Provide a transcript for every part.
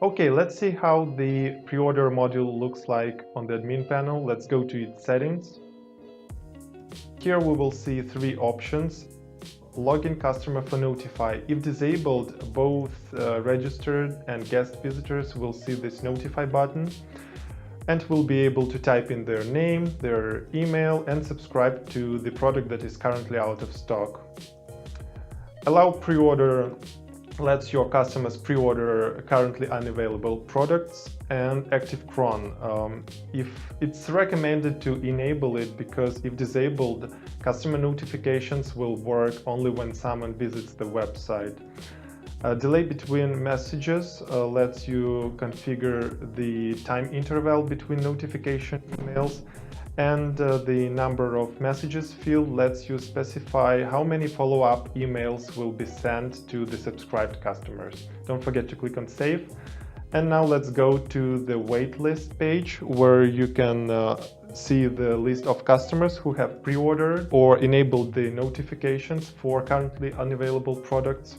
Okay, let's see how the pre-order module looks like on the admin panel. Let's go to its settings. Here we will see three options. Login customer for Notify. If disabled, both registered and guest visitors will see this Notify button and will be able to type in their name, their email, and subscribe to the product that is currently out of stock. Allow pre-order lets your customers pre-order currently unavailable products, and active cron. If it's recommended to enable it, because if disabled, customer notifications will work only when someone visits the website. Delay between messages lets you configure the time interval between notification emails, and the number of messages field lets you specify how many follow-up emails will be sent to the subscribed customers. Don't forget to click on Save. And now let's go to the waitlist page, where you can see the list of customers who have pre-ordered or enabled the notifications for currently unavailable products.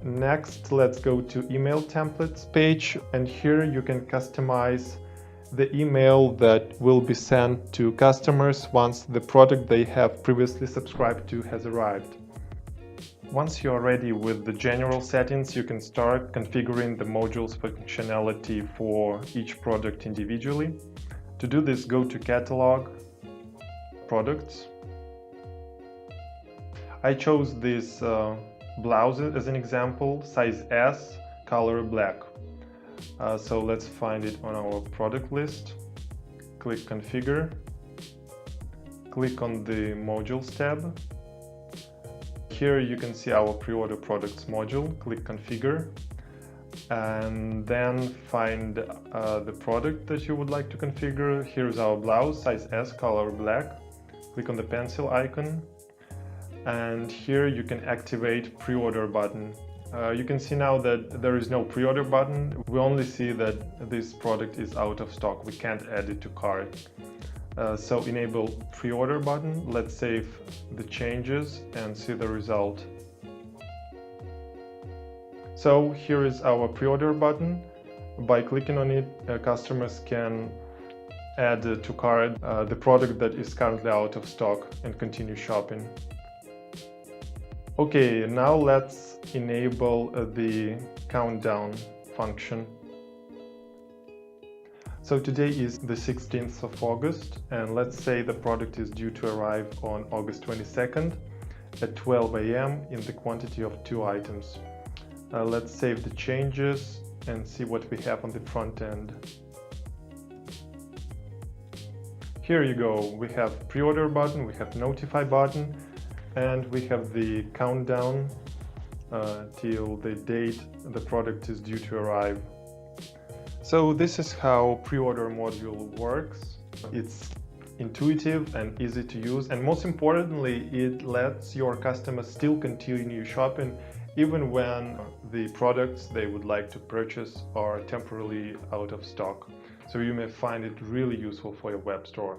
Next, let's go to email templates page, and here you can customize the email that will be sent to customers once the product they have previously subscribed to has arrived. Once you are ready with the general settings, you can start configuring the modules functionality for each product individually. To do this, go to Catalog, Products. I chose this blouse as an example, size S, color black. So let's find it on our product list. Click Configure. Click on the Modules tab. Here you can see our pre-order products module. Click Configure. And then find the product that you would like to configure. Here's our blouse, size S, color black. Click on the pencil icon. And here you can activate pre-order button. You can see now that there is no pre-order button. We only see that this product is out of stock. We can't add it to cart. So enable pre-order button. Let's save the changes and see the result. So here is our pre-order button. By clicking on it, customers can add to cart the product that is currently out of stock and continue shopping. Okay, now let's enable the countdown function. So today is the 16th of August, and let's say the product is due to arrive on August 22nd at 12 AM in the quantity of 2 items. Let's save the changes and see what we have on the front end. Here you go, we have pre-order button, we have notify button, and we have the countdown till the date the product is due to arrive. So this is how pre-order module works. It's intuitive and easy to use, and most importantly, it lets your customers still continue shopping even when the products they would like to purchase are temporarily out of stock. So you may find it really useful for your web store.